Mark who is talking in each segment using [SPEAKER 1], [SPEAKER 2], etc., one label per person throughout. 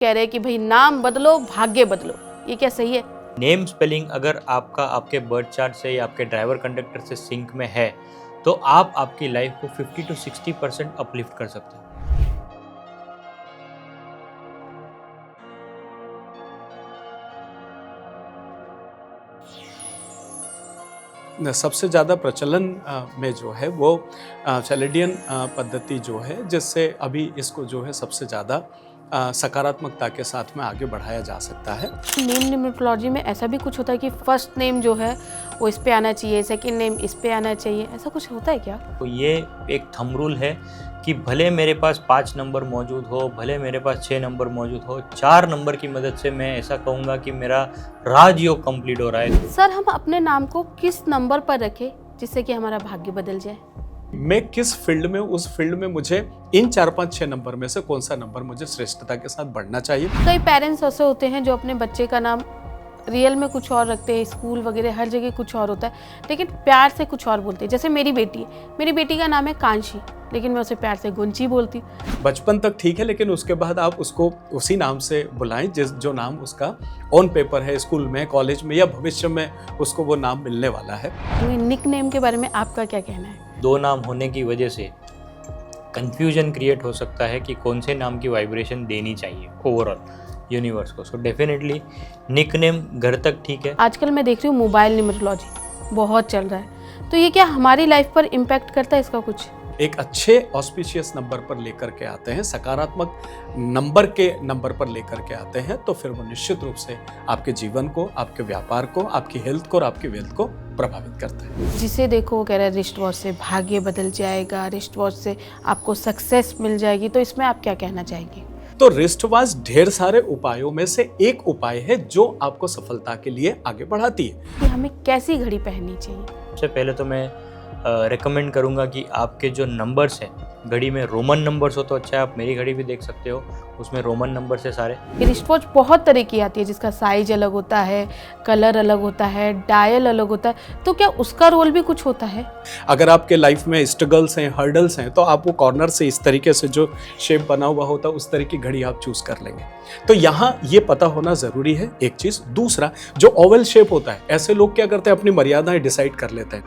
[SPEAKER 1] कह रहे हैं कि भाई नाम बदलो भाग्य बदलो, ये क्या सही है?
[SPEAKER 2] नेम स्पेलिंग अगर आपका आपके बर्थ चार्ट से या आपके ड्राइवर कंडक्टर से सिंक में है तो आप आपकी लाइफ को 50 to 60% अपलिफ्ट कर सकते हो।
[SPEAKER 3] सबसे ज़्यादा प्रचलन में जो है वो चैलेडियन पद्धति जो है, जिससे अभी इसको जो है सबसे ज़्यादा सकारात्मकता के साथ में आगे बढ़ाया जा सकता है।
[SPEAKER 1] नेम न्यूमरोलॉजी में ऐसा भी कुछ होता है कि फर्स्ट नेम जो है वो इस पे आना चाहिए, सेकंड नेम इस पे आना चाहिए, ऐसा कुछ होता है क्या?
[SPEAKER 2] तो ये एक थंब रूल है कि भले मेरे पास 5 नंबर मौजूद हो, भले मेरे पास 6 नंबर मौजूद हो, 4 नंबर की मदद से मैं ऐसा कहूँगा कि मेरा राजयोग कंप्लीट हो रहा है।
[SPEAKER 1] सर, हम अपने नाम को किस नंबर पर रखें जिससे कि हमारा भाग्य बदल जाए?
[SPEAKER 3] मैं किस फील्ड में, उस फील्ड में मुझे इन 4, 5, 6 नंबर में से कौन सा नंबर मुझे श्रेष्ठता के साथ बढ़ना चाहिए।
[SPEAKER 1] कई पेरेंट्स ऐसे होते हैं जो अपने बच्चे का नाम रियल में कुछ और रखते हैं, स्कूल वगैरह हर जगह कुछ और होता है, लेकिन प्यार से कुछ और बोलते हैं। जैसे मेरी बेटी का नाम है कांशी, लेकिन मैं उसे प्यार से गुंची बोलती हूँ।
[SPEAKER 3] बचपन तक ठीक है, लेकिन उसके बाद आप उसको उसी नाम से बुलाएं जो नाम उसका ऑन पेपर है, स्कूल में, कॉलेज में या भविष्य में उसको वो नाम मिलने वाला है।
[SPEAKER 1] निक नेम के बारे में आपका क्या कहना है?
[SPEAKER 2] 2 नाम होने की वजह से कंफ्यूजन क्रिएट हो सकता है कि कौन से नाम की वाइब्रेशन देनी चाहिए ओवरऑल यूनिवर्स को। सो डेफिनेटली निक नेम घर तक ठीक है।
[SPEAKER 1] आजकल मैं देख रही हूँ मोबाइल न्यूमरोलॉजी बहुत चल रहा है, तो ये क्या हमारी लाइफ पर इम्पैक्ट करता है इसका कुछ?
[SPEAKER 3] एक अच्छे ऑस्पिशियस नंबर पर लेकर के आते हैं, सकारात्मक नंबर पर लेकर के आते हैं, तो फिर वो निश्चित रूप से आपके जीवन को, आपके व्यापार को, आपकी हेल्थ को और आपकी वेल्थ को प्रभावित करता है।
[SPEAKER 1] जिसे देखो वो कह रहा है रिस्ट वॉच से भाग्य बदल जाएगा, रिस्ट वॉच से आपको सक्सेस मिल जाएगी, तो इसमें आप क्या कहना चाहेंगे?
[SPEAKER 3] तो रिस्ट वॉच ढेर सारे उपायों में से एक उपाय है जो आपको सफलता के लिए आगे बढ़ाती है।
[SPEAKER 1] कि हमें कैसी घड़ी पहननी चाहिए?
[SPEAKER 2] सबसे पहले तो मैं रेकमेंड करूंगा कि आपके जो नंबर्स हैं घड़ी में रोमन नंबर्स हो तो अच्छा है। आप मेरी घड़ी भी देख सकते हो, उसमें रोमन नंबर्स है सारे।
[SPEAKER 1] रिस्ट वॉच बहुत तरह की आती है, जिसका साइज अलग होता है, कलर अलग होता है, डायल अलग होता है, तो क्या उसका रोल भी कुछ होता है?
[SPEAKER 3] अगर आपके लाइफ में स्ट्रगल्स हैं, हर्डल्स हैं, तो आप वो कॉर्नर से इस तरीके से जो शेप बना हुआ होता है उस तरह की घड़ी आप चूज कर लेंगे। तो यहाँ ये पता होना जरूरी है, एक चीज। दूसरा, जो ओवल शेप होता है, ऐसे लोग क्या करते हैं, अपनी मर्यादाएं डिसाइड कर लेते हैं।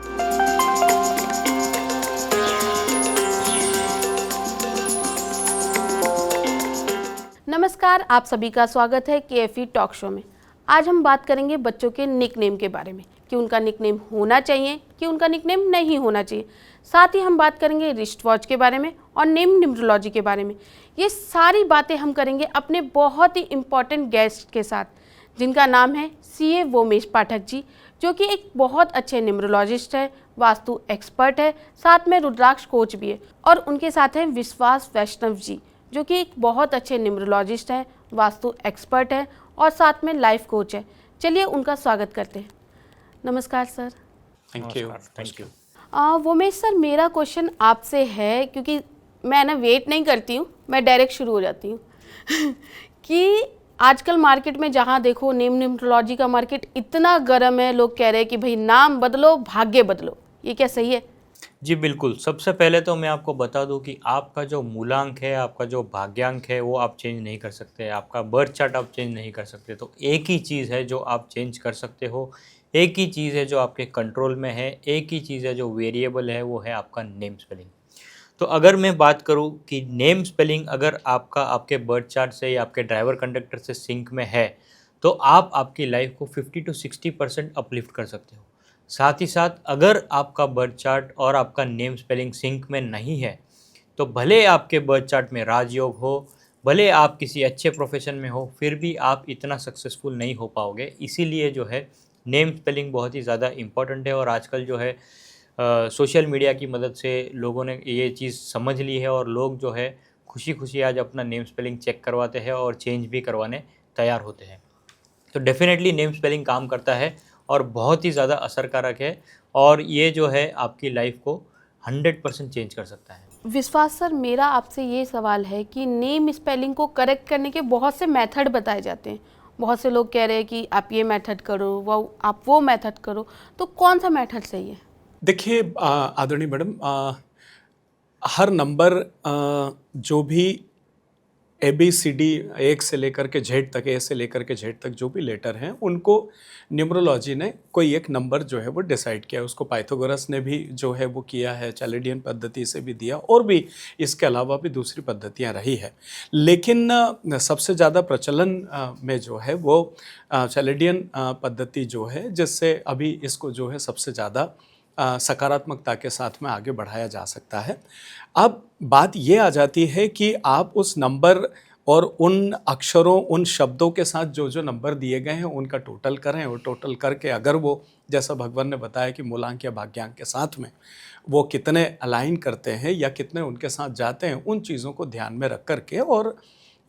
[SPEAKER 1] नमस्कार, आप सभी का स्वागत है KFE टॉक शो में। आज हम बात करेंगे बच्चों के निक नेम के बारे में, कि उनका निक नेम होना चाहिए कि उनका निक नेम नहीं होना चाहिए। साथ ही हम बात करेंगे रिस्ट वॉच के बारे में और नेम न्यूमरोलॉजी के बारे में। ये सारी बातें हम करेंगे अपने बहुत ही इम्पॉर्टेंट गेस्ट के साथ, जिनका नाम है CA वोमेश पाठक जी, जो कि एक बहुत अच्छे न्यूमरोलॉजिस्ट है, वास्तु एक्सपर्ट है, साथ में रुद्राक्ष कोच भी है। और उनके साथ हैं विश्वास वैष्णव जी, जो कि एक बहुत अच्छे न्यूमरोलॉजिस्ट हैं, वास्तु एक्सपर्ट है और साथ में लाइफ कोच है। चलिए उनका स्वागत करते हैं। नमस्कार sir.
[SPEAKER 3] Thank you.
[SPEAKER 1] Womesh sir, मेरा क्वेश्चन आपसे है, क्योंकि मैं ना वेट नहीं करती हूँ, मैं डायरेक्ट शुरू हो जाती हूँ कि आजकल मार्केट में जहाँ देखो नेम न्यूमरोलॉजी का मार्केट इतना गर्म है, लोग कह रहे हैं कि भाई नाम बदलो भाग्य बदलो, ये क्या सही है?
[SPEAKER 2] जी बिल्कुल। सबसे पहले तो मैं आपको बता दूं कि आपका जो मूलांक है, आपका जो भाग्यांक है, वो आप चेंज नहीं कर सकते। आपका बर्थ चार्ट आप चेंज नहीं कर सकते। तो एक ही चीज़ है जो आप चेंज कर सकते हो, एक ही चीज़ है जो आपके कंट्रोल में है, एक ही चीज़ है जो वेरिएबल है, वो है आपका नेम स्पेलिंग। तो अगर मैं बात करूं कि नेम स्पेलिंग अगर आपका आपके बर्थ चार्ट से या आपके ड्राइवर कंडक्टर से सिंक में है तो आप आपकी लाइफ को 50 to 60% अपलिफ्ट कर सकते हो। साथ ही साथ अगर आपका बर्थ चार्ट और आपका नेम स्पेलिंग सिंक में नहीं है तो भले आपके बर्थ चार्ट में राजयोग हो, भले आप किसी अच्छे प्रोफेशन में हो, फिर भी आप इतना सक्सेसफुल नहीं हो पाओगे। इसीलिए जो है नेम स्पेलिंग बहुत ही ज़्यादा इम्पॉर्टेंट है। और आजकल जो है सोशल मीडिया की मदद से लोगों ने ये चीज़ समझ ली है और लोग जो है खुशी खुशी आज अपना नेम स्पेलिंग चेक करवाते हैं और चेंज भी करवाने तैयार होते हैं। तो डेफिनेटली नेम स्पेलिंग काम करता है और बहुत ही ज़्यादा असरकारक है, और ये जो है आपकी लाइफ को 100% चेंज कर सकता है।
[SPEAKER 1] विश्वास सर, मेरा आपसे ये सवाल है कि नेम स्पेलिंग को करेक्ट करने के बहुत से मेथड बताए जाते हैं। बहुत से लोग कह रहे हैं कि आप ये मेथड करो, आप वो मेथड करो, तो कौन सा मेथड सही है?
[SPEAKER 3] देखिए आदरणीय मैडम, हर नंबर जो भी ABCD, एक से लेकर के Z तक, ए से लेकर के Z तक जो भी लेटर हैं उनको न्यूमरोलॉजी ने कोई एक नंबर जो है वो डिसाइड किया है। उसको पाइथागोरस ने भी जो है वो किया है, चैलेडियन पद्धति से भी दिया, और भी इसके अलावा भी दूसरी पद्धतियां रही है। लेकिन सबसे ज़्यादा प्रचलन में जो है वो चैलेडियन पद्धति जो है, जिससे अभी इसको जो है सबसे ज़्यादा सकारात्मकता के साथ में आगे बढ़ाया जा सकता है। अब बात ये आ जाती है कि आप उस नंबर और उन अक्षरों, उन शब्दों के साथ जो जो नंबर दिए गए हैं उनका टोटल करें, और टोटल करके अगर वो, जैसा भगवान ने बताया कि मूलांक या भाग्यांक के साथ में वो कितने अलाइन करते हैं या कितने उनके साथ जाते हैं, उन चीज़ों को ध्यान में रख करके और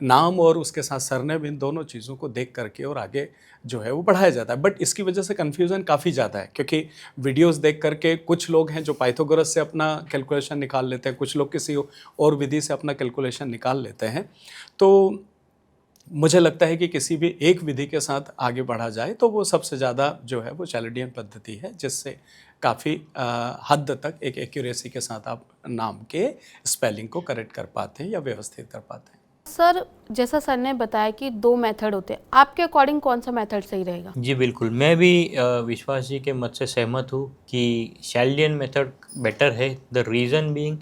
[SPEAKER 3] नाम और उसके साथ सरनेम, इन दोनों चीज़ों को देख करके और आगे जो है वो बढ़ाया जाता है। बट इसकी वजह से कन्फ्यूज़न काफ़ी ज़्यादा है, क्योंकि वीडियोस देख करके कुछ लोग हैं जो पाइथागोरस से अपना कैलकुलेशन निकाल लेते हैं, कुछ लोग किसी और विधि से अपना कैलकुलेशन निकाल लेते हैं। तो मुझे लगता है कि किसी भी एक विधि के साथ आगे बढ़ा जाए तो वो सबसे ज़्यादा जो है वो चैलेडियन पद्धति है, जिससे काफ़ी हद तक एक एक्यूरेसी के साथ आप नाम के स्पेलिंग को करेक्ट कर पाते हैं या व्यवस्थित कर पाते हैं।
[SPEAKER 1] सर, जैसा सर ने बताया कि 2 मेथड होते हैं, आपके अकॉर्डिंग कौन सा मेथड सही रहेगा?
[SPEAKER 2] जी बिल्कुल, मैं भी विश्वास जी के मत से सहमत हूँ कि शैल्डियन मेथड बेटर है। द रीज़न बीइंग,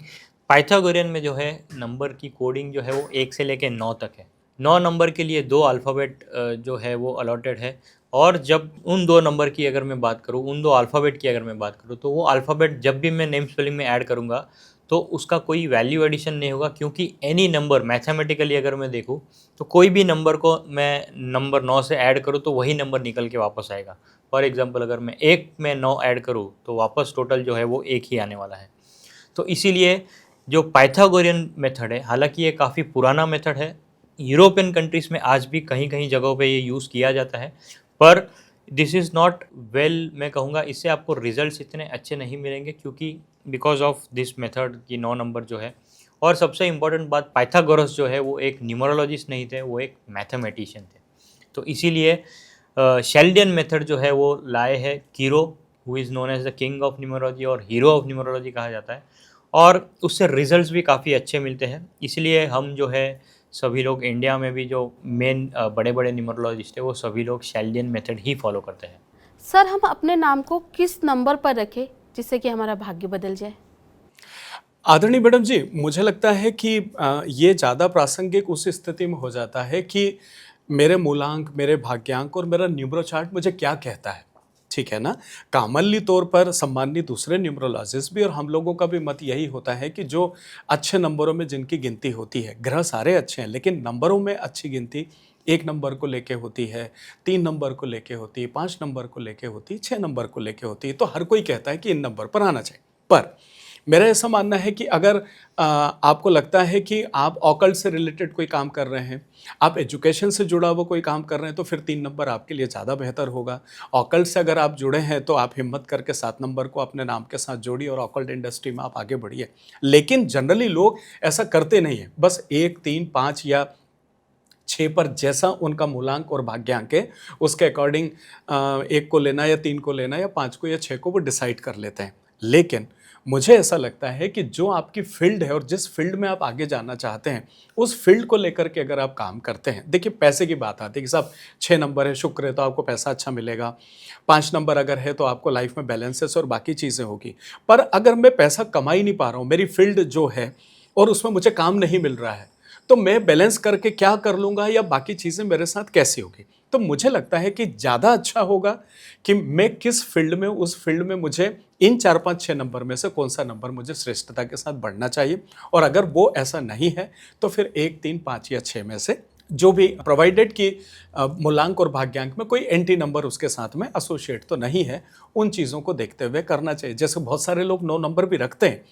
[SPEAKER 2] पाइथागोरियन में जो है नंबर की कोडिंग जो है वो 1 से लेके 9 तक है। 9 नंबर के लिए 2 अल्फ़ाबेट जो है वो अलॉटेड है, और जब उन 2 नंबर की अगर मैं बात करूँ, उन 2 अल्फ़ाबेट की अगर मैं बात करूँ, तो वो अल्फ़ाबेट जब भी मैं नेम स्पेलिंग में ऐड करूँगा तो उसका कोई वैल्यू एडिशन नहीं होगा, क्योंकि एनी नंबर मैथमेटिकली अगर मैं देखूँ तो कोई भी नंबर को मैं नंबर 9 से ऐड करूँ तो वही नंबर निकल के वापस आएगा। फॉर एग्जांपल, अगर मैं 1 में 9 ऐड करूँ तो वापस टोटल जो है वो 1 ही आने वाला है। तो इसीलिए जो पाइथागोरियन मेथड है, हालांकि ये काफ़ी पुराना मेथड है, यूरोपियन कंट्रीज़ में आज भी कहीं कहीं जगहों पे ये यूज़ किया जाता है, पर दिस इज़ नॉट वेल, मैं कहूँगा इससे आपको रिजल्ट्स इतने अच्छे नहीं मिलेंगे, क्योंकि बिकॉज ऑफ दिस मेथड की 9 नंबर जो है। और सबसे इम्पोर्टेंट बात, पाइथागोरस जो है वो एक न्यूमरोलॉजिस्ट नहीं थे, वो एक मैथमेटिशियन थे। तो इसीलिए शेल्डियन मेथड जो है वो लाए है Cheiro, who is known as the king of numerology और हीरो ऑफ न्यूमरोलॉजी कहा जाता है, और उससे रिजल्ट्स भी काफ़ी अच्छे मिलते हैं। इसलिए हम जो है सभी लोग इंडिया में भी जो मेन बड़े बड़े न्यूमरोलॉजिस्ट है वो सभी लोग शेल्डियन मेथड ही फॉलो करते हैं।
[SPEAKER 1] सर, हम अपने नाम को किस नंबर पर रखें जिससे कि हमारा भाग्य बदल जाए?
[SPEAKER 3] आदरणीय मैडम जी, मुझे लगता है कि ये ज़्यादा प्रासंगिक उस स्थिति में हो जाता है कि मेरे मूलांक, मेरे भाग्यांक और मेरा न्यूमरो चार्ट मुझे क्या कहता है, ठीक है ना। कॉमनली तौर पर सम्मानीय दूसरे न्यूमरोलॉजिस्ट भी और हम लोगों का भी मत यही होता है कि जो अच्छे नंबरों में जिनकी गिनती होती है, ग्रह सारे अच्छे हैं लेकिन नंबरों में अच्छी गिनती 1 नंबर को लेके होती है, 3 नंबर को लेके होती है, 5 नंबर को लेके होती है, 6 नंबर को लेके होती है, तो हर कोई कहता है कि इन नंबर पर आना चाहिए। पर मेरा ऐसा मानना है कि अगर आपको लगता है कि आप ऑकल्ट से रिलेटेड कोई काम कर रहे हैं, आप एजुकेशन से जुड़ा हुआ कोई काम कर रहे हैं, तो फिर 3 नंबर आपके लिए ज़्यादा बेहतर होगा। ऑकल्ट से अगर आप जुड़े हैं तो आप हिम्मत करके 7 नंबर को अपने नाम के साथ जोड़िए और ऑकल्ट इंडस्ट्री में आप आगे बढ़िए। लेकिन जनरली लोग ऐसा करते नहीं हैं, बस 1, 3, 5 या 6 पर जैसा उनका मूलांक और भाग्यांक है उसके अकॉर्डिंग 1 को लेना या 3 को लेना या 5 को या 6 को वो डिसाइड कर लेते हैं। लेकिन मुझे ऐसा लगता है कि जो आपकी फील्ड है और जिस फील्ड में आप आगे जाना चाहते हैं, उस फील्ड को लेकर के अगर आप काम करते हैं, देखिए पैसे की बात आती है कि साहब 6 नंबर है, शुक्र है, तो आपको पैसा अच्छा मिलेगा। 5 नंबर अगर है तो आपको लाइफ में बैलेंसेस और बाकी चीज़ें होगी। पर अगर मैं पैसा कमा ही नहीं पा रहा हूँ, मेरी फील्ड जो है और उसमें मुझे काम नहीं मिल रहा है, तो मैं बैलेंस करके क्या कर लूँगा या बाकी चीज़ें मेरे साथ कैसी होगी। तो मुझे लगता है कि ज़्यादा अच्छा होगा कि मैं किस फील्ड में, उस फील्ड में मुझे इन 4, 5, 6 नंबर में से कौन सा नंबर मुझे श्रेष्ठता के साथ बढ़ना चाहिए, और अगर वो ऐसा नहीं है तो फिर 1, 3, 5 या 6 में से जो भी प्रोवाइडेड कि मूलांक और भाग्यांक में कोई एंटी नंबर उसके साथ में एसोसिएट तो नहीं है, उन चीज़ों को देखते हुए करना चाहिए। जैसे बहुत सारे लोग 9 नंबर भी रखते हैं,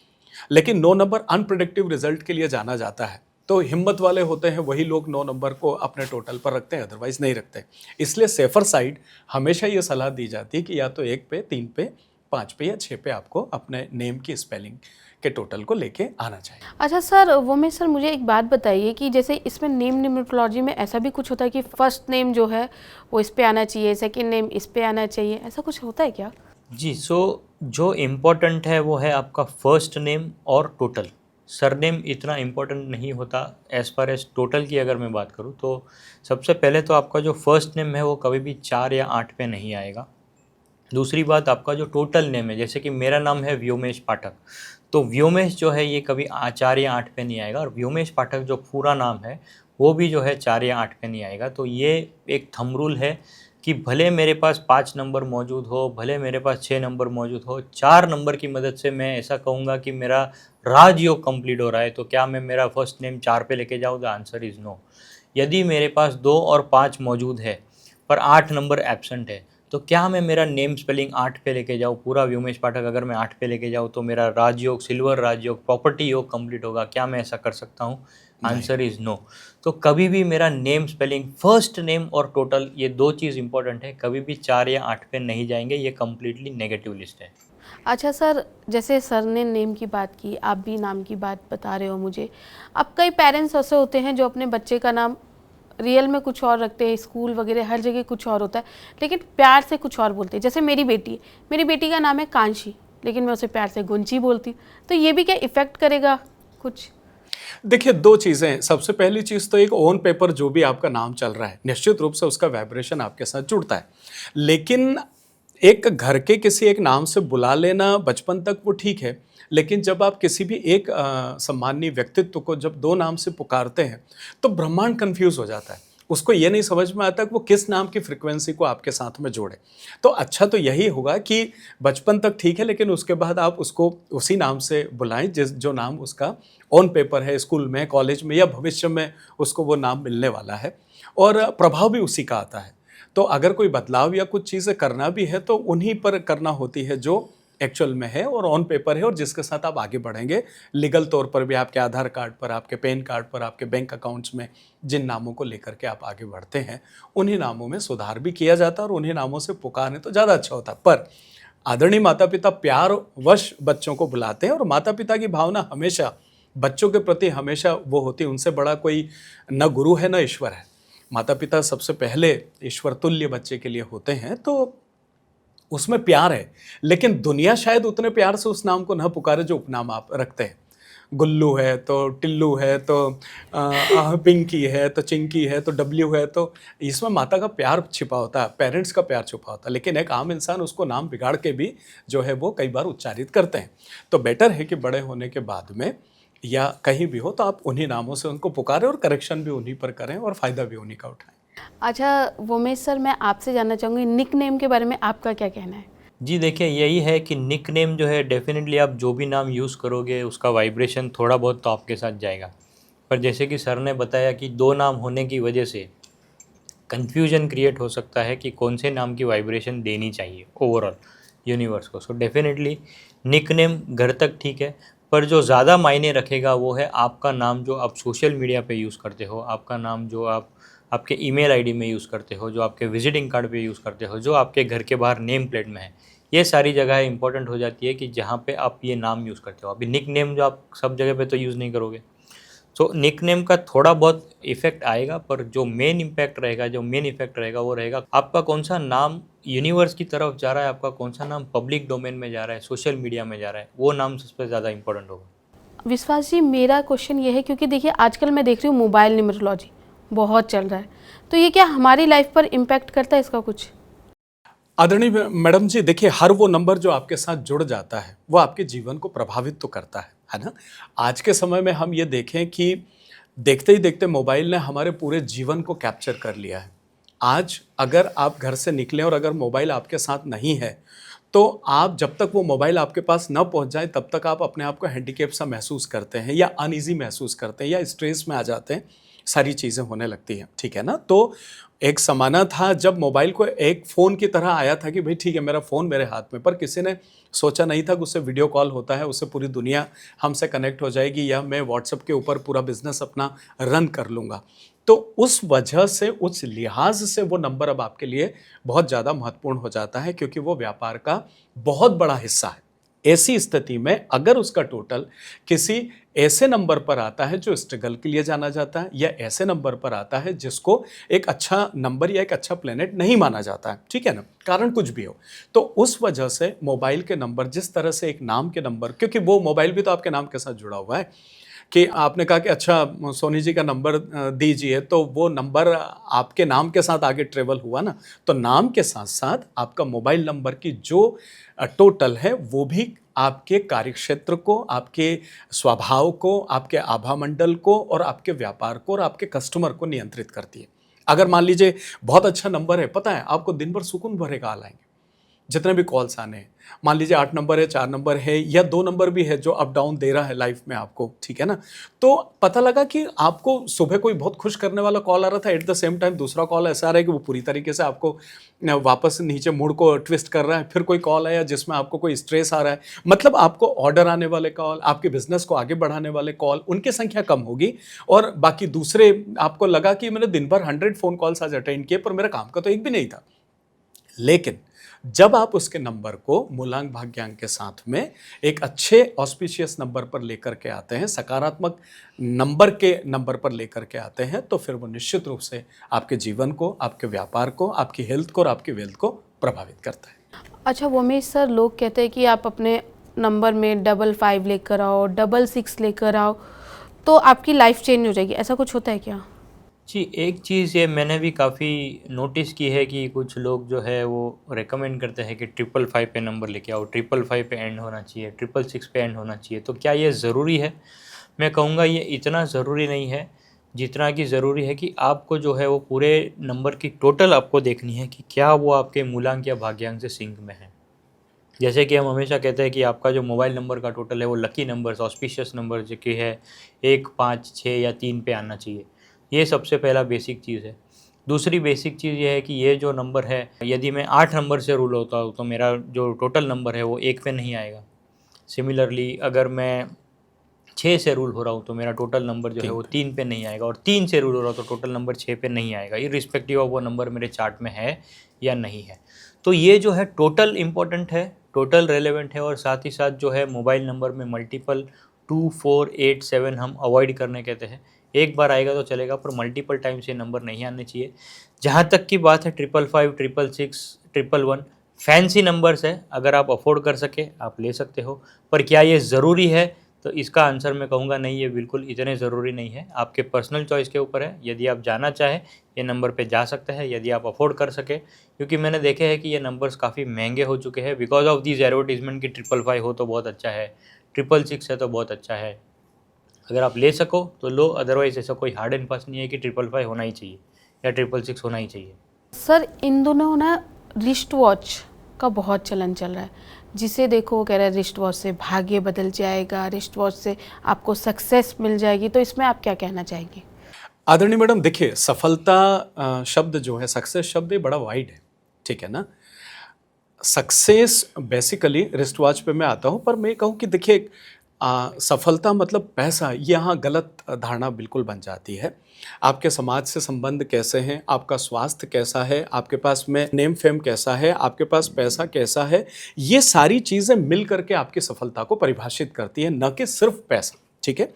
[SPEAKER 3] लेकिन 9 नंबर अनप्रेडिक्टिव रिजल्ट के लिए जाना जाता है, तो हिम्मत वाले होते हैं वही लोग 9 नंबर को अपने टोटल पर रखते हैं, अदरवाइज नहीं रखते। इसलिए सेफर साइड हमेशा ये सलाह दी जाती है कि या तो 1 पे, 3 पे, 5 पे या 6 पे आपको अपने नेम की स्पेलिंग के टोटल को लेके आना चाहिए।
[SPEAKER 1] अच्छा सर, वो में सर मुझे एक बात बताइए कि जैसे इसमें नेम न्यूमरोलॉजी में ऐसा भी कुछ होता है कि फर्स्ट नेम जो है वो इस पे आना चाहिए, सेकंड नेम इस पे आना चाहिए, ऐसा कुछ होता है क्या?
[SPEAKER 2] जी, सो जो इम्पोर्टेंट है वो है आपका फर्स्ट नेम और टोटल। सरनेम इतना इम्पोर्टेंट नहीं होता एज फार एज टोटल की अगर मैं बात करूँ तो सबसे पहले तो आपका जो फर्स्ट नेम है वो कभी भी 4 या 8 पे नहीं आएगा। दूसरी बात, आपका जो टोटल नेम है, जैसे कि मेरा नाम है व्योमेश पाठक, तो व्योमेश जो है ये कभी 4 या 8 पे नहीं आएगा, और व्योमेश पाठक जो पूरा नाम है वो भी जो है 4 या 8 पे नहीं आएगा। तो ये एक थंब रूल है कि भले मेरे पास 5 नंबर मौजूद हो, भले मेरे पास 6 नंबर मौजूद हो, 4 नंबर की मदद से मैं ऐसा कहूँगा कि मेरा राजयोग कंप्लीट हो रहा है, तो क्या मैं मेरा फर्स्ट नेम 4 पे लेके जाऊँ? The answer is no. यदि मेरे पास 2 और 5 मौजूद है पर 8 नंबर एब्सेंट है, तो क्या मैं मेरा नेम स्पेलिंग 8 पे लेके जाऊँ? पूरा व्योमेश पाठक अगर मैं 8 पे लेके जाऊँ तो मेरा राजयोग, सिल्वर राजयोग, प्रॉपर्टी योग कंप्लीट होगा। क्या मैं ऐसा कर सकता हूँ? Answer is no. तो कभी भी मेरा नेम स्पेलिंग, फर्स्ट नेम और टोटल, ये 2 चीज़ इंपॉर्टेंट है, कभी भी 4 या 8 पे नहीं जाएंगे। ये कम्प्लीटली नेगेटिव लिस्ट है।
[SPEAKER 1] अच्छा सर, जैसे सर ने नेम की बात की, आप भी नाम की बात बता रहे हो मुझे। अब कई पेरेंट्स ऐसे होते हैं जो अपने बच्चे का नाम रियल में कुछ और रखते हैं, स्कूल वगैरह हर जगह कुछ और होता है, लेकिन प्यार से कुछ और बोलते हैं। जैसे मेरी बेटी का नाम है कांशी, लेकिन मैं उसे प्यार से गुंची बोलती हूँ। तो ये भी क्या इफ़ेक्ट करेगा कुछ?
[SPEAKER 3] देखिए, 2 चीज़ें। सबसे पहली चीज़ तो एक ऑन पेपर जो भी आपका नाम चल रहा है, निश्चित रूप से उसका वाइब्रेशन आपके साथ जुड़ता है। लेकिन एक घर के किसी एक नाम से बुला लेना बचपन तक वो ठीक है, लेकिन जब आप किसी भी एक सम्मानीय व्यक्तित्व को जब 2 नाम से पुकारते हैं, तो ब्रह्मांड कन्फ्यूज़ हो जाता है। उसको ये नहीं समझ में आता कि वो किस नाम की फ्रीक्वेंसी को आपके साथ में जोड़े। तो अच्छा तो यही होगा कि बचपन तक ठीक है, लेकिन उसके बाद आप उसको उसी नाम से बुलाएँ जो नाम उसका ऑन पेपर है, स्कूल में, कॉलेज में या भविष्य में उसको वो नाम मिलने वाला है, और प्रभाव भी उसी का आता है। तो अगर कोई बदलाव या कुछ चीज़ें करना भी है तो उन्हीं पर करना होती है जो एक्चुअल में है और ऑन पेपर है, और जिसके साथ आप आगे बढ़ेंगे। लीगल तौर पर भी आपके आधार कार्ड पर, आपके पैन कार्ड पर, आपके बैंक अकाउंट्स में जिन नामों को लेकर के आप आगे बढ़ते हैं, उन्हीं नामों में सुधार भी किया जाता है और उन्हीं नामों से पुकारें तो ज़्यादा अच्छा होता है। पर आदरणीय माता-पिता प्यारवश बच्चों को बुलाते हैं, और माता-पिता की भावना हमेशा बच्चों के प्रति हमेशा वो होती है, उनसे बड़ा कोई न गुरु है, न ईश्वर है। माता-पिता सबसे पहले ईश्वर तुल्य बच्चे के लिए होते हैं, तो उसमें प्यार है। लेकिन दुनिया शायद उतने प्यार से उस नाम को न पुकारे जो उपनाम आप रखते हैं। गुल्लू है तो टिल्लू है तो पिंकी है तो चिंकी है तो डब्ल्यू है, तो इसमें माता का प्यार छिपा होता है, पेरेंट्स का प्यार छिपा होता है। लेकिन एक आम इंसान उसको नाम बिगाड़ के भी जो है वो कई बार उच्चारित करते हैं। तो बेटर है कि बड़े होने के बाद में या कहीं भी हो तो आप उन्हीं नामों से उनको पुकारें और करेक्शन भी उन्हीं पर करें और फ़ायदा भी उन्हीं का उठाएं।
[SPEAKER 1] अच्छा वोमेश सर, मैं आपसे जानना चाहूँगी निक नेम के बारे में आपका क्या कहना है?
[SPEAKER 2] जी देखिए, यही है कि निक नेम जो है, डेफिनेटली आप जो भी नाम यूज़ करोगे उसका वाइब्रेशन थोड़ा बहुत तो आपके साथ जाएगा। पर जैसे कि सर ने बताया कि 2 नाम होने की वजह से कन्फ्यूजन क्रिएट हो सकता है कि कौन से नाम की वाइब्रेशन देनी चाहिए ओवरऑल यूनिवर्स को। सो डेफिनेटली निक नेम घर तक ठीक है, पर जो ज़्यादा मायने रखेगा वो है आपका नाम जो आप सोशल मीडिया पे यूज़ करते हो, आपका नाम जो आप आपके ईमेल आईडी में यूज़ करते हो, जो आपके विजिटिंग कार्ड पे यूज़ करते हो, जो आपके घर के बाहर नेम प्लेट में है। ये सारी जगह इंपॉर्टेंट हो जाती है कि जहाँ पे आप ये नाम यूज़ करते हो। अभी निक नेम जो आप सब जगह पे तो यूज़ नहीं करोगे, सो निक नेम का थोड़ा बहुत इफेक्ट आएगा, पर जो मेन इम्पैक्ट रहेगा, जो मेन इफेक्ट रहेगा वो रहेगा आपका कौन सा नाम यूनिवर्स की तरफ जा रहा है, आपका कौन सा नाम पब्लिक डोमेन में जा रहा है, सोशल मीडिया में जा रहा है, वो नाम सबसे ज़्यादा इंपॉर्टेंट होगा।
[SPEAKER 1] विश्वास जी, मेरा क्वेश्चन ये है, क्योंकि देखिए आजकल मैं देख रही हूँ मोबाइल न्यूमरोलॉजी बहुत चल रहा है, तो ये क्या हमारी लाइफ पर इम्पैक्ट करता है इसका कुछ?
[SPEAKER 3] आदरणीय मैडम जी, देखिए हर वो नंबर जो आपके साथ जुड़ जाता है वो आपके जीवन को प्रभावित तो करता है ना। आज के समय में हम ये देखें कि देखते ही देखते मोबाइल ने हमारे पूरे जीवन को कैप्चर कर लिया है। आज अगर आप घर से निकलें और अगर मोबाइल आपके साथ नहीं है, तो आप जब तक वो मोबाइल आपके पास न पहुंच जाए तब तक आप अपने आप को हैंडीकैप सा महसूस करते हैं या अनईजी महसूस करते हैं या स्ट्रेस में आ जाते हैं, सारी चीज़ें होने लगती हैं, ठीक है ना। तो एक ज़माना था जब मोबाइल को एक फ़ोन की तरह आया था कि भाई ठीक है मेरा फ़ोन मेरे हाथ में, पर किसी ने सोचा नहीं था कि उससे वीडियो कॉल होता है, उससे पूरी दुनिया हमसे कनेक्ट हो जाएगी या मैं व्हाट्सएप के ऊपर पूरा बिजनेस अपना रन कर लूँगा। तो उस वजह से, उस लिहाज से वो नंबर अब आपके लिए बहुत ज़्यादा महत्वपूर्ण हो जाता है, क्योंकि वो व्यापार का बहुत बड़ा हिस्सा है। ऐसी स्थिति में अगर उसका टोटल किसी ऐसे नंबर पर आता है जो स्ट्रगल के लिए जाना जाता है, या ऐसे नंबर पर आता है जिसको एक अच्छा नंबर या एक अच्छा प्लेनेट नहीं माना जाता है, ठीक है ना, कारण कुछ भी हो। तो उस वजह से मोबाइल के नंबर जिस तरह से एक नाम के नंबर, क्योंकि वो मोबाइल भी तो आपके नाम के साथ जुड़ा हुआ है, कि आपने कहा कि अच्छा सोनी जी का नंबर दीजिए, तो वो नंबर आपके नाम के साथ आगे ट्रेवल हुआ ना, तो नाम के साथ साथ आपका मोबाइल नंबर की जो टोटल है वो भी आपके कार्यक्षेत्र को, आपके स्वभाव को, आपके आभा मंडल को और आपके व्यापार को और आपके कस्टमर को नियंत्रित करती है। अगर मान लीजिए बहुत अच्छा नंबर है, पता है आपको दिन भर सुकून भरे कॉल आएंगे, जितने भी कॉल्स आने हैं, मान लीजिए 8 नंबर है, 4 नंबर है या 2 नंबर भी है जो अप डाउन दे रहा है लाइफ में आपको, ठीक है ना, तो पता लगा कि आपको सुबह कोई बहुत खुश करने वाला कॉल आ रहा था, एट द सेम टाइम दूसरा कॉल ऐसा आ रहा है कि वो पूरी तरीके से आपको वापस नीचे मूड को ट्विस्ट कर रहा है, फिर कोई कॉल आया जिसमें आपको कोई स्ट्रेस आ रहा है, मतलब आपको ऑर्डर आने वाले कॉल, आपके बिजनेस को आगे बढ़ाने वाले कॉल, उनकी संख्या कम होगी, और बाकी दूसरे आपको लगा कि मैंने दिन भर 100 फोन कॉल्स आज अटेंड किए पर मेरा काम का तो एक भी नहीं था। लेकिन जब आप उसके नंबर को मूलांक भाग्यांक के साथ में एक अच्छे ऑस्पिशियस नंबर पर लेकर के आते हैं, सकारात्मक नंबर के नंबर पर लेकर के आते हैं, तो फिर वो निश्चित रूप से आपके जीवन को, आपके व्यापार को, आपकी हेल्थ को और आपकी वेल्थ को प्रभावित करता है।
[SPEAKER 1] अच्छा वोमेश सर, लोग कहते हैं कि आप अपने नंबर में 55 लेकर आओ, 66 लेकर आओ, तो आपकी लाइफ चेंज हो जाएगी, ऐसा कुछ होता है क्या?
[SPEAKER 2] जी, एक चीज़ ये मैंने भी काफ़ी नोटिस की है कि कुछ लोग जो है वो रेकमेंड करते हैं कि 555 पे नंबर लेके आओ, 555 पे एंड होना चाहिए, 666 पे एंड होना चाहिए। तो क्या ये ज़रूरी है? मैं कहूँगा ये इतना ज़रूरी नहीं है, जितना कि ज़रूरी है कि आपको जो है वो पूरे नंबर की टोटल आपको देखनी है कि क्या वो आपके मूलांक या भाग्यांक से सिंक में है। जैसे कि हम हमेशा कहते हैं कि आपका जो मोबाइल नंबर का टोटल है वो लकी नंबर्स, ऑस्पिशियस नंबर जो कि है 1, 5, 6 या 3 पे आना चाहिए। ये सबसे पहला बेसिक चीज़ है। दूसरी बेसिक चीज़ ये है कि ये जो नंबर है, यदि मैं 8 नंबर से रूल होता हूँ तो मेरा जो टोटल नंबर है वो 1 पे नहीं आएगा। सिमिलरली अगर मैं 6 से रूल हो रहा हूँ तो मेरा टोटल नंबर जो है वो 3 पे नहीं आएगा, और 3 से रूल हो रहा हो तो टोटल नंबर 6 पे नहीं आएगा, इर्रिस्पेक्टिव ऑफ वो नंबर मेरे चार्ट में है या नहीं है। तो ये जो है टोटल इम्पोर्टेंट है, टोटल रेलेवेंट है, और साथ ही साथ जो है मोबाइल नंबर में मल्टीपल 2, 4, 8, 7 हम अवॉइड करने कहते हैं। एक बार आएगा तो चलेगा, पर मल्टीपल टाइम से नंबर नहीं आने चाहिए। जहाँ तक की बात है 555, 666, 111 फैंसी नंबर्स है, अगर आप अफोर्ड कर सके आप ले सकते हो, पर क्या ये ज़रूरी है? तो इसका आंसर मैं कहूँगा नहीं, ये बिल्कुल इतने ज़रूरी नहीं है। आपके पर्सनल चॉइस के ऊपर है, यदि आप जाना चाहें ये नंबर पे जा सकते हैं, यदि आप अफोर्ड कर सके, क्योंकि मैंने देखे हैं कि ये नंबर्स काफ़ी महंगे हो चुके हैं बिकॉज ऑफ दिस एडवर्टीजमेंट कि 555 हो तो बहुत अच्छा है, 666 है तो बहुत अच्छा है। अगर आप ले सको तो लो, अदरवाइज ऐसा कोई हार्ड एंड फास्ट नहीं है कि 555 होना ही चाहिए या 666 होना ही चाहिए।
[SPEAKER 1] सर इन दोनों ना रिस्ट वॉच का बहुत चलन चल रहा है, जिसे देखो वो कह रहा है रिस्ट वॉच से भाग्य बदल जाएगा, रिस्ट वॉच से आपको सक्सेस मिल जाएगी, तो इसमें आप क्या कहना चाहेंगे?
[SPEAKER 3] आदरणीय मैडम, देखिए सफलता शब्द जो है, सक्सेस शब्द ये बड़ा वाइड है, ठीक है ना। सक्सेस बेसिकली रिस्ट वॉच पे मैं आता हूँ, पर मैं कहूँ कि देखिए सफलता मतलब पैसा, ये यहाँ गलत धारणा बिल्कुल बन जाती है। आपके समाज से संबंध कैसे हैं, आपका स्वास्थ्य कैसा है, आपके पास में नेम फेम कैसा है, आपके पास पैसा कैसा है, ये सारी चीज़ें मिल करके आपकी सफलता को परिभाषित करती है, न कि सिर्फ पैसा, ठीक है।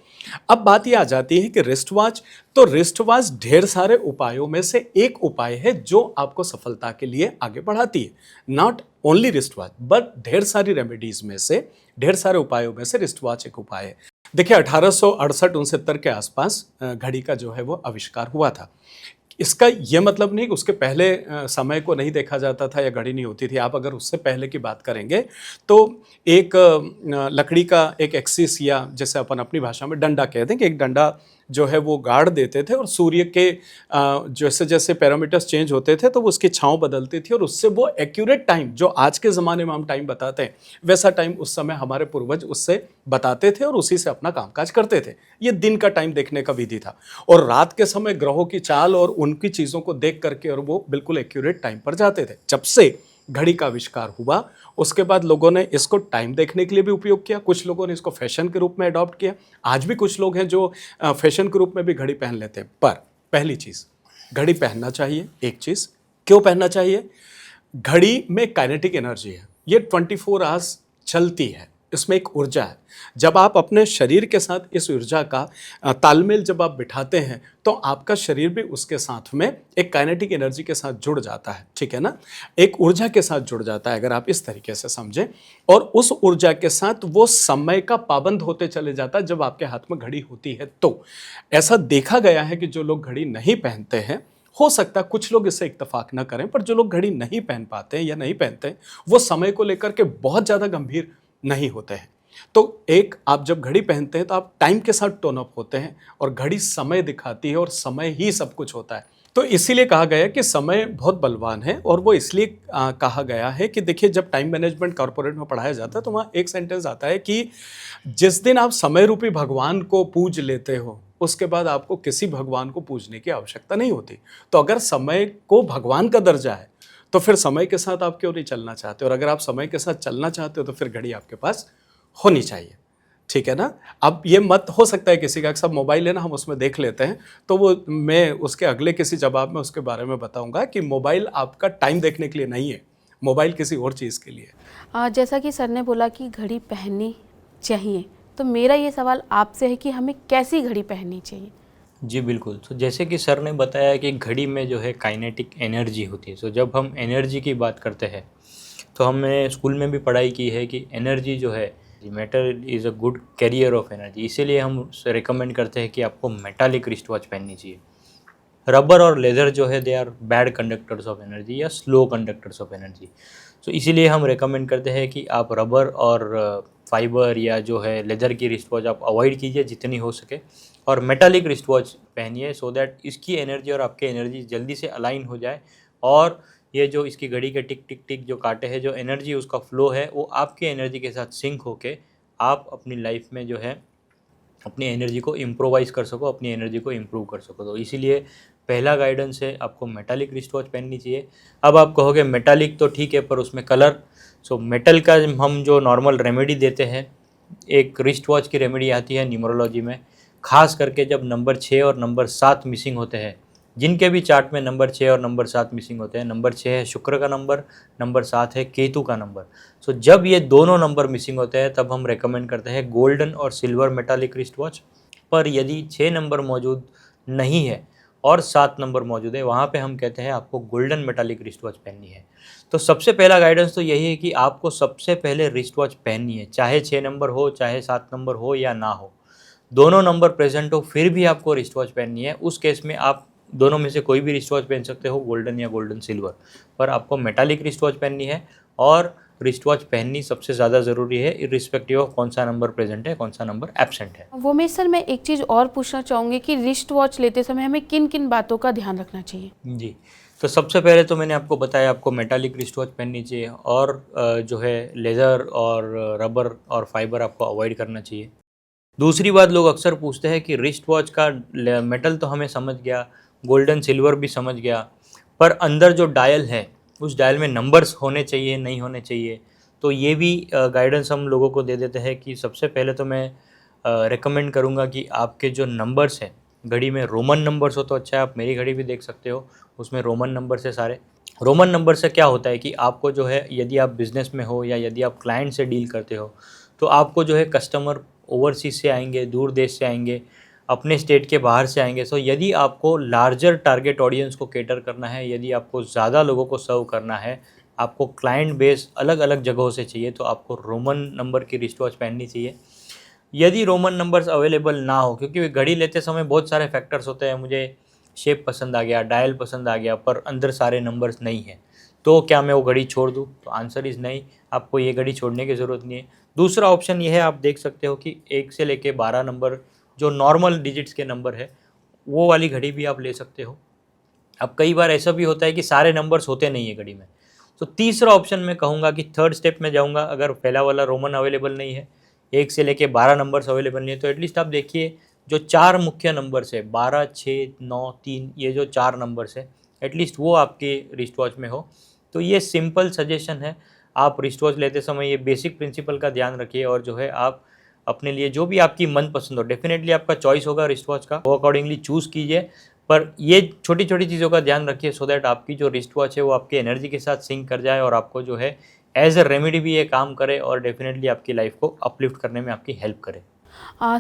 [SPEAKER 3] अब बात ये आ जाती है कि रिस्ट वॉच, तो रिस्ट वॉच ढेर सारे उपायों में से एक उपाय है जो आपको सफलता के लिए आगे बढ़ाती है। Not only wrist watch but ढेर सारी रेमेडीज में से, ढेर सारे उपायों में से रिस्ट वॉच एक उपाय है। देखिए 1868-69 के आसपास घड़ी का जो है वो आविष्कार हुआ था। इसका ये मतलब नहीं कि उसके पहले समय को नहीं देखा जाता था या घड़ी नहीं होती थी। आप अगर उससे पहले की बात करेंगे तो एक लकड़ी का एक एक्सिस, या जैसे अपन अपनी भाषा में डंडा कहते हैं, कि एक डंडा जो है वो गाड़ देते थे, और सूर्य के जैसे जैसे पैरामीटर्स चेंज होते थे तो वो उसकी छांव बदलती थी, और उससे वो एक्यूरेट टाइम, जो आज के ज़माने में हम टाइम बताते हैं, वैसा टाइम उस समय हमारे पूर्वज उससे बताते थे और उसी से अपना कामकाज करते थे। ये दिन का टाइम देखने का विधि था, और रात के समय ग्रहों की चाल और उनकी चीज़ों को देख करके और वो बिल्कुल एक्यूरेट टाइम पर जाते थे। जब से घड़ी का आविष्कार हुआ उसके बाद लोगों ने इसको टाइम देखने के लिए भी उपयोग किया, कुछ लोगों ने इसको फैशन के रूप में अडॉप्ट किया। आज भी कुछ लोग हैं जो फैशन के रूप में भी घड़ी पहन लेते हैं। पर पहली चीज़, घड़ी पहनना चाहिए। एक चीज़, क्यों पहनना चाहिए? घड़ी में काइनेटिक एनर्जी है, ये 24 आवर्स चलती है, इसमें एक ऊर्जा है। जब आप अपने शरीर के साथ इस ऊर्जा का तालमेल जब आप बिठाते हैं तो आपका शरीर भी उसके साथ में एक काइनेटिक एनर्जी के साथ जुड़ जाता है, ठीक है ना, एक ऊर्जा के साथ जुड़ जाता है, अगर आप इस तरीके से समझें। और उस ऊर्जा के साथ वो समय का पाबंद होते चले जाता है जब आपके हाथ में घड़ी होती है। तो ऐसा देखा गया है कि जो लोग घड़ी नहीं पहनते हैं, हो सकता है कुछ लोग इससे इत्तेफाक ना करें, पर जो लोग घड़ी नहीं पहन पाते हैं या नहीं पहनते हैं, वो समय को लेकर के बहुत ज़्यादा गंभीर नहीं होते हैं। तो एक, आप जब घड़ी पहनते हैं तो आप टाइम के साथ टोन अप होते हैं, और घड़ी समय दिखाती है और समय ही सब कुछ होता है। तो इसीलिए कहा गया है कि समय बहुत बलवान है, और वो इसलिए कहा गया है कि देखिए, जब टाइम मैनेजमेंट कॉर्पोरेट में पढ़ाया जाता है तो वहाँ एक सेंटेंस आता है कि जिस दिन आप समय रूपी भगवान को पूज लेते हो, उसके बाद आपको किसी भगवान को पूजने की आवश्यकता नहीं होती। तो अगर समय को भगवान का दर्जा है तो फिर समय के साथ आप क्यों नहीं चलना चाहते, और अगर आप समय के साथ चलना चाहते हो तो फिर घड़ी आपके पास होनी चाहिए, ठीक है ना। अब ये मत हो सकता है किसी का सब मोबाइल है ना, हम उसमें देख लेते हैं, तो वो मैं उसके अगले किसी जवाब में उसके बारे में बताऊंगा कि मोबाइल आपका टाइम देखने के लिए नहीं है, मोबाइल किसी और चीज़ के लिए है।
[SPEAKER 1] जैसा कि सर ने बोला कि घड़ी पहननी चाहिए, तो मेरा ये सवाल आपसे है कि हमें कैसी घड़ी पहननी चाहिए।
[SPEAKER 2] जी बिल्कुल। तो जैसे कि सर ने बताया कि घड़ी में जो है काइनेटिक एनर्जी होती है। तो जब हम एनर्जी की बात करते हैं तो हमने स्कूल में भी पढ़ाई की है कि एनर्जी जो है, metal is a good carrier of energy. इसीलिए हम रिकमेंड करते हैं कि आपको मेटालिक रिस्ट वॉच पहननी चाहिए। रबर और लेदर जो है, they are bad conductors of energy या स्लो कंडक्टर्स ऑफ एनर्जी। तो इसीलिए हम रिकमेंड करते हैं कि आप रबर और फाइबर या जो है लेदर की रिस्ट वॉच आप अवॉइड कीजिए जितनी हो सके, और मेटालिक रिस्ट वॉच पहनिए, सो दैट इसकी एनर्जी और आपकी एनर्जी जल्दी से अलाइन हो जाए, और ये जो इसकी घड़ी के टिक टिक टिक जो कांटे हैं, जो एनर्जी उसका फ्लो है, वो आपकी एनर्जी के साथ सिंक होके आप अपनी लाइफ में जो है अपनी एनर्जी को इम्प्रोवाइज़ कर सको, अपनी एनर्जी को इम्प्रूव कर सको। तो इसीलिए पहला गाइडेंस है, आपको मेटालिक रिस्ट वॉच पहननी चाहिए। अब आप कहोगे मेटालिक तो ठीक है, पर उसमें कलर। सो मेटल का हम जो नॉर्मल रेमेडी देते हैं, एक रिस्ट वॉच की रेमेडी आती है न्यूमरोलॉजी में, खास करके जब नंबर 6 और नंबर 7 मिसिंग होते हैं, जिनके भी चार्ट में नंबर 6 और नंबर 7 मिसिंग होते हैं। नंबर 6 है शुक्र का नंबर, नंबर 7 है केतु का नंबर। सो जब ये दोनों नंबर मिसिंग होते हैं तब हम रेकमेंड करते हैं गोल्डन और सिल्वर मेटालिक रिस्ट वॉच। पर यदि 6 नंबर मौजूद नहीं है और 7 नंबर मौजूद है, वहाँ पे हम कहते हैं आपको गोल्डन मेटालिक रिस्ट वॉच पहननी है। तो सबसे पहला गाइडेंस तो यही है कि आपको सबसे पहले रिस्ट वॉच पहननी है, चाहे 6 नंबर हो, चाहे 7 नंबर हो या ना हो, दोनों नंबर प्रेजेंट हो फिर भी आपको रिस्ट वॉच पहननी है। उस केस में आप दोनों में से कोई भी रिस्ट वॉच पहन सकते हो, गोल्डन या गोल्डन सिल्वर, पर आपको मेटालिक रिस्ट वॉच पहननी है। और रिस्ट वॉच पहननी सबसे ज़्यादा ज़रूरी है, इरिस्पेक्टिव ऑफ कौन सा नंबर प्रेजेंट है, कौन सा नंबर एब्सेंट है।
[SPEAKER 1] वोमेश सर, मैं एक चीज़ और पूछना चाहूँगी कि रिस्ट वॉच लेते समय हमें किन किन बातों का ध्यान रखना चाहिए।
[SPEAKER 2] जी, तो सबसे पहले तो मैंने आपको बताया, आपको मेटालिक रिस्ट वॉच पहननी चाहिए, और जो है लेदर और रबर और फाइबर आपको अवॉइड करना चाहिए। दूसरी बात, लोग अक्सर पूछते हैं कि रिस्ट वॉच का मेटल तो हमें समझ गया, गोल्डन सिल्वर भी समझ गया, पर अंदर जो डायल है उस डायल में नंबर्स होने चाहिए, नहीं होने चाहिए। तो ये भी गाइडेंस हम लोगों को दे देते हैं कि सबसे पहले तो मैं रेकमेंड करूँगा कि आपके जो नंबर्स हैं घड़ी में, रोमन नंबर्स हो तो अच्छा है। आप मेरी घड़ी भी देख सकते हो, उसमें रोमन नंबर से सारे। रोमन नंबर से क्या होता है कि आपको जो है, यदि आप बिज़नेस में हो या यदि आप क्लाइंट से डील करते हो, तो आपको जो है कस्टमर ओवरसीज से आएंगे, दूर देश से आएंगे, अपने स्टेट के बाहर से आएंगे। सो यदि आपको लार्जर टारगेट ऑडियंस को केटर करना है, यदि आपको ज़्यादा लोगों को सर्व करना है, आपको क्लाइंट बेस अलग अलग जगहों से चाहिए, तो आपको रोमन नंबर की रिस्ट वॉच पहननी चाहिए। यदि रोमन नंबर्स अवेलेबल ना हो, क्योंकि घड़ी लेते समय बहुत सारे फैक्टर्स होते हैं, मुझे शेप पसंद आ गया, डायल पसंद आ गया, पर अंदर सारे नंबर्स नहीं हैं, तो क्या मैं वो घड़ी छोड़ दूँ? तो आंसर इज़ नहीं, आपको ये घड़ी छोड़ने की ज़रूरत नहीं है। दूसरा ऑप्शन ये है, आप देख सकते हो कि 1 से लेके 12 नंबर जो नॉर्मल डिजिट्स के नंबर है, वो वाली घड़ी भी आप ले सकते हो। अब कई बार ऐसा भी होता है कि सारे नंबर्स होते नहीं है घड़ी में, तो तीसरा ऑप्शन मैं कहूँगा कि थर्ड स्टेप में जाऊँगा। अगर पहला वाला रोमन अवेलेबल नहीं है, 1 से लेके 12 नंबर्स अवेलेबल नहीं है, तो एटलीस्ट आप देखिए जो 4 मुख्य नंबर्स है, 12, 6, 9, 3, ये जो 4 नंबर्स है, एटलीस्ट वो आपके रिस्ट वॉच में हो। तो ये सिंपल सजेशन है, आप रिस्ट वॉच लेते समय ये बेसिक प्रिंसिपल का ध्यान रखिए, और जो है आप अपने लिए जो भी आपकी मनपसंद हो, डेफिनेटली आपका चॉइस होगा रिस्ट वॉच का, वो अकॉर्डिंगली चूज़ कीजिए। पर ये छोटी छोटी चीज़ों का ध्यान रखिए, सो दैट आपकी जो रिस्ट वॉच है वो आपकी एनर्जी के साथ सिंक कर जाए, और आपको जो है एज अ रेमेडी भी ये काम करे और डेफिनेटली आपकी लाइफ को अपलिफ्ट करने में आपकी हेल्प करे।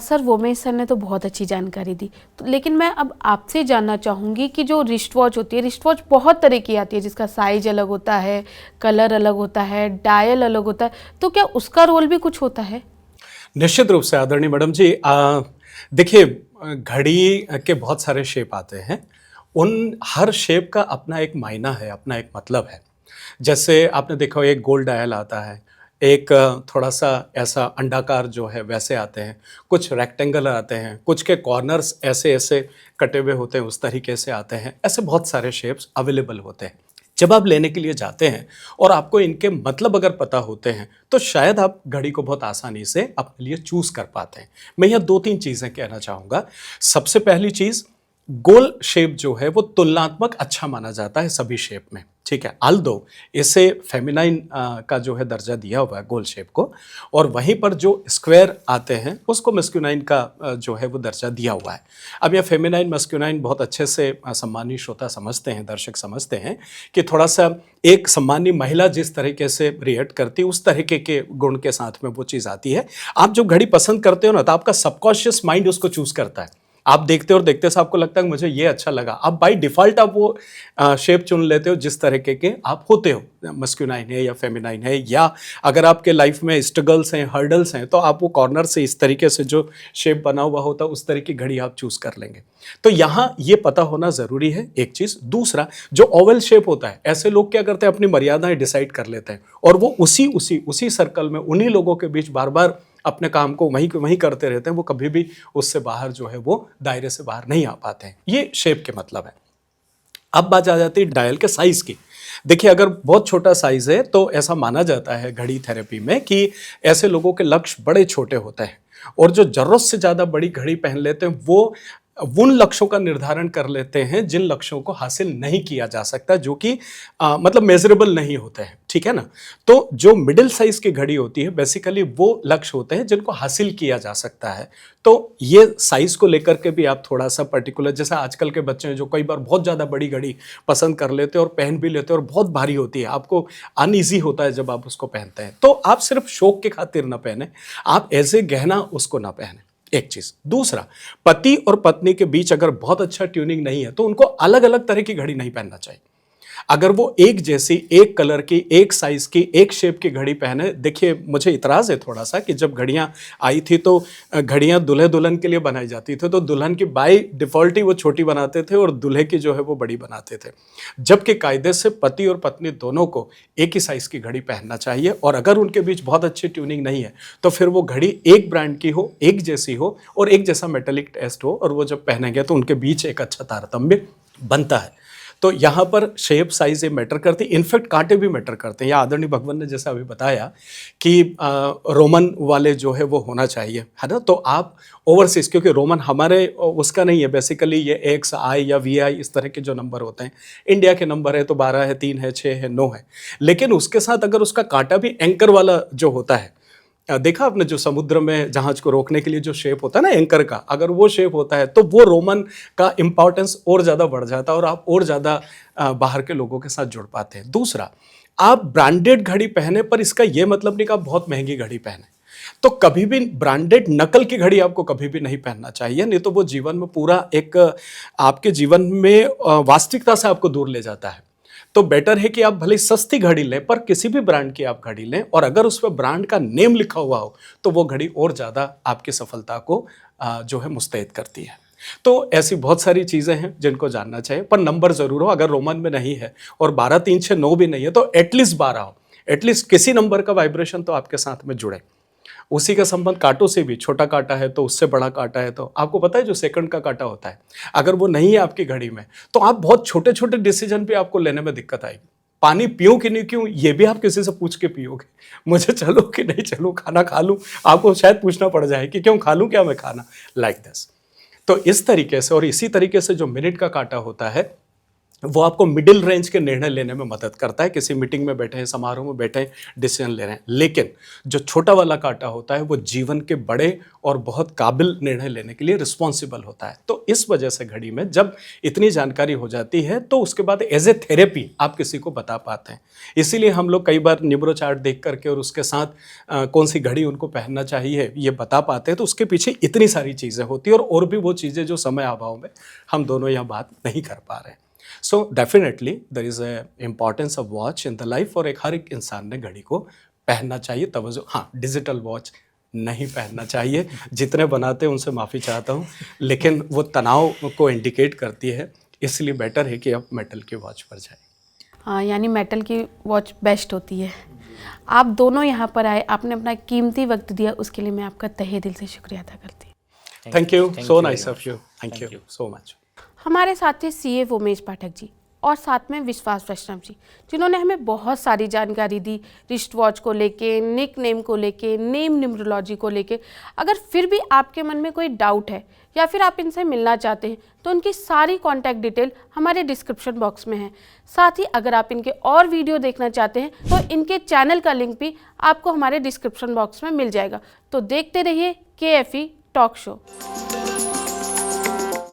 [SPEAKER 1] सर वोमेश सर ने तो बहुत अच्छी जानकारी दी, तो लेकिन मैं अब आपसे जानना चाहूँगी कि जो रिस्ट वॉच होती है, रिस्ट वॉच बहुत तरह की आती है जिसका साइज अलग होता है, कलर अलग होता है, डायल अलग होता है, तो क्या उसका रोल भी कुछ होता है?
[SPEAKER 3] निश्चित रूप से आदरणीय मैडम जी, देखिए, घड़ी के बहुत सारे शेप आते हैं। उन हर शेप का अपना एक मायना है, अपना एक मतलब है। जैसे आपने देखा हो, एक गोल डायल आता है, एक थोड़ा सा ऐसा अंडाकार जो है वैसे आते हैं, कुछ रेक्टेंगल आते हैं, कुछ के कॉर्नर्स ऐसे ऐसे कटे हुए होते हैं, उस तरीके से आते हैं। ऐसे बहुत सारे शेप्स अवेलेबल होते हैं। जब आप लेने के लिए जाते हैं और आपको इनके मतलब अगर पता होते हैं तो शायद आप घड़ी को बहुत आसानी से अपने लिए चूज कर पाते हैं। मैं यहाँ 2-3 चीज़ें कहना चाहूँगा। सबसे पहली चीज़, गोल शेप जो है वो तुलनात्मक अच्छा माना जाता है सभी शेप में, ठीक है। आल्दो इसे फेमिनाइन का जो है दर्जा दिया हुआ है गोल शेप को, और वहीं पर जो स्क्वायर आते हैं उसको मस्क्यूनाइन का जो है वो दर्जा दिया हुआ है। अब यह फेमिनाइन मस्क्यूनाइन बहुत अच्छे से सम्मानीय श्रोता समझते हैं, दर्शक समझते हैं कि थोड़ा सा एक सम्मानीय महिला जिस तरीके से रिएक्ट करती है उस तरीके के गुण के साथ में वो चीज़ आती है। आप जो घड़ी पसंद करते हो ना, तो आपका सबकॉन्शियस माइंड उसको चूज करता है। आप देखते हो और देखते से आपको लगता है मुझे ये अच्छा लगा, आप बाय डिफ़ॉल्ट आप वो शेप चुन लेते हो जिस तरीके के आप होते हो, मस्क्यूनाइन है या फेमिनाइन है, या अगर आपके लाइफ में स्ट्रगल्स हैं, हर्डल्स हैं, तो आप वो कॉर्नर से इस तरीके से जो शेप बना हुआ होता है उस तरीके की घड़ी आप चूज़ कर लेंगे। तो यहाँ ये पता होना ज़रूरी है, एक चीज़। दूसरा, जो ओवल शेप होता है, ऐसे लोग क्या करते हैं, अपनी मर्यादाएं डिसाइड कर लेते हैं और वो उसी सर्कल में उन्हीं लोगों के बीच बार बार अपने काम को वहीं करते रहते हैं। वो कभी भी उससे बाहर जो है वो दायरे से बाहर नहीं आ पाते हैं। ये शेप के मतलब है। अब बात आ जाती है डायल के साइज की। देखिए, अगर बहुत छोटा साइज है तो ऐसा माना जाता है घड़ी थेरेपी में कि ऐसे लोगों के लक्ष्य बड़े छोटे होते हैं, और जो जरूरत से ज़्यादा बड़ी घड़ी पहन लेते हैं वो उन लक्ष्यों का निर्धारण कर लेते हैं जिन लक्ष्यों को हासिल नहीं किया जा सकता, जो कि मतलब मेजरेबल नहीं होते हैं, ठीक है ना। तो जो मिडिल साइज की घड़ी होती है बेसिकली वो लक्ष्य होते हैं जिनको हासिल किया जा सकता है। तो ये साइज को लेकर के भी आप थोड़ा सा पर्टिकुलर, जैसे आजकल के बच्चे हैं जो कई बार बहुत ज़्यादा बड़ी घड़ी पसंद कर लेते हैं और पहन भी लेते हैं और बहुत भारी होती है, आपको अनईजी होता है जब आप उसको पहनते हैं। तो आप सिर्फ शौक के खातिर ना पहने, आप ऐसे गहना उसको ना पहने, एक चीज। दूसरा, पति और पत्नी के बीच अगर बहुत अच्छा ट्यूनिंग नहीं है तो उनको अलग अलग तरह की घड़ी नहीं पहनना चाहिए। अगर वो एक जैसी, एक कलर की, एक साइज की, एक शेप की घड़ी पहने, देखिए मुझे इतराज़ है थोड़ा सा कि जब घड़ियाँ आई थी तो घड़ियाँ दूल्हे दुल्हन के लिए बनाई जाती थी, तो दुल्हन की बाय डिफ़ॉल्ट ही वो छोटी बनाते थे और दूल्हे की जो है वो बड़ी बनाते थे, जबकि कायदे से पति और पत्नी दोनों को एक ही साइज़ की घड़ी पहनना चाहिए। और अगर उनके बीच बहुत अच्छी ट्यूनिंग नहीं है तो फिर वो घड़ी एक ब्रांड की हो, एक जैसी हो और एक जैसा मेटेलिक टेस्ट हो, और वो जब पहनेंगे तो उनके बीच एक अच्छा तारतम्य बनता है। तो यहाँ पर शेप साइज ये मैटर करती है, इनफैक्ट कांटे भी मैटर करते हैं। या आदरणीय भगवान ने जैसा अभी बताया कि रोमन वाले जो है वो होना चाहिए, है ना। तो आप ओवरसीज, क्योंकि रोमन हमारे उसका नहीं है, बेसिकली ये एक्स, आई या वी आई इस तरह के जो नंबर होते हैं, इंडिया के नंबर है तो 12 है, 3 है, 6 है, 9 है। लेकिन उसके साथ अगर उसका कांटा भी एंकर वाला जो होता है, देखा आपने जो समुद्र में जहाज को रोकने के लिए जो शेप होता है ना एंकर का, अगर वो शेप होता है तो वो रोमन का इंपॉर्टेंस और ज़्यादा बढ़ जाता है और आप और ज़्यादा बाहर के लोगों के साथ जुड़ पाते हैं। दूसरा, आप ब्रांडेड घड़ी पहने पर इसका ये मतलब नहीं कि आप बहुत महंगी घड़ी पहने। तो कभी भी ब्रांडेड नकल की घड़ी आपको कभी भी नहीं पहनना चाहिए, नहीं तो वो जीवन में पूरा एक आपके जीवन में वास्तविकता से आपको दूर ले जाता है। तो बेटर है कि आप भले सस्ती घड़ी लें पर किसी भी ब्रांड की आप घड़ी लें, और अगर उस पर ब्रांड का नेम लिखा हुआ हो तो वो घड़ी और ज़्यादा आपकी सफलता को जो है मुस्तैद करती है। तो ऐसी बहुत सारी चीज़ें हैं जिनको जानना चाहिए, पर नंबर ज़रूर हो। अगर रोमन में नहीं है और 12, 3, 6, 9 भी नहीं है तो एटलीस्ट 12 हो, एटलीस्ट किसी नंबर का वाइब्रेशन तो आपके साथ में जुड़े। उसी का संबंध कांटों से भी, छोटा कांटा है तो उससे बड़ा कांटा है, तो आपको पता है जो सेकंड का कांटा होता है, अगर वो नहीं है आपकी घड़ी में तो आप बहुत छोटे छोटे डिसीजन पे आपको लेने में दिक्कत आएगी। पानी पीऊं कि नहीं पीऊं ये भी आप किसी से पूछ के पियोगे, मुझे चलो कि नहीं चलो, खाना खा लूं, आपको शायद पूछना पड़ जाए कि क्यों खा लूं क्या मैं खाना, लाइक दिस। तो इस तरीके से और इसी तरीके से जो मिनट का कांटा होता है वो आपको मिडिल रेंज के निर्णय लेने में मदद करता है। किसी मीटिंग में बैठे हैं, समारोह में बैठे हैं, डिसीजन ले रहे हैं। लेकिन जो छोटा वाला कांटा होता है वो जीवन के बड़े और बहुत काबिल निर्णय लेने के लिए रिस्पॉन्सिबल होता है। तो इस वजह से घड़ी में जब इतनी जानकारी हो जाती है तो उसके बाद एज ए थेरेपी आप किसी को बता पाते हैं। इसीलिए हम लोग कई बार न्यूरो चार्ट देख करके और उसके साथ कौन सी घड़ी उनको पहनना चाहिए ये बता पाते हैं। तो उसके पीछे इतनी सारी चीज़ें होती हैं और भी वो चीज़ें जो समय अभाव में हम दोनों यहाँ बात नहीं कर पा रहे हैं। So definitely there is a importance of watch in the life, और हर एक इंसान ने घड़ी को पहनना चाहिए। तवज्जो, हाँ, डिजिटल वॉच नहीं पहनना चाहिए। जितने बनाते हैं उनसे माफ़ी चाहता हूँ, लेकिन वो तनाव को इंडिकेट करती है, इसलिए बेटर है कि आप मेटल की वॉच पर जाएं।
[SPEAKER 1] हाँ, यानी मेटल की वॉच बेस्ट होती है। आप दोनों यहाँ पर आए, आपने अपना कीमती वक्त दिया, उसके लिए मैं आपका तहे दिल से शुक्रिया अदा करती हूँ।
[SPEAKER 3] Thank you, so
[SPEAKER 2] you
[SPEAKER 3] nice
[SPEAKER 2] very
[SPEAKER 3] of you, thank you so much.
[SPEAKER 1] हमारे साथ थे सीए उमेश पाठक जी और साथ में विश्वास वैष्णव जी, जिन्होंने हमें बहुत सारी जानकारी दी रिस्ट वॉच को लेके, निक नेम को लेके, नेम न्यूमरोलॉजी को लेके। अगर फिर भी आपके मन में कोई डाउट है या फिर आप इनसे मिलना चाहते हैं तो उनकी सारी कॉन्टैक्ट डिटेल हमारे डिस्क्रिप्शन बॉक्स में है। साथ ही अगर आप इनके और वीडियो देखना चाहते हैं तो इनके चैनल का लिंक भी आपको हमारे डिस्क्रिप्शन बॉक्स में मिल जाएगा। तो देखते रहिए KFE टॉक शो।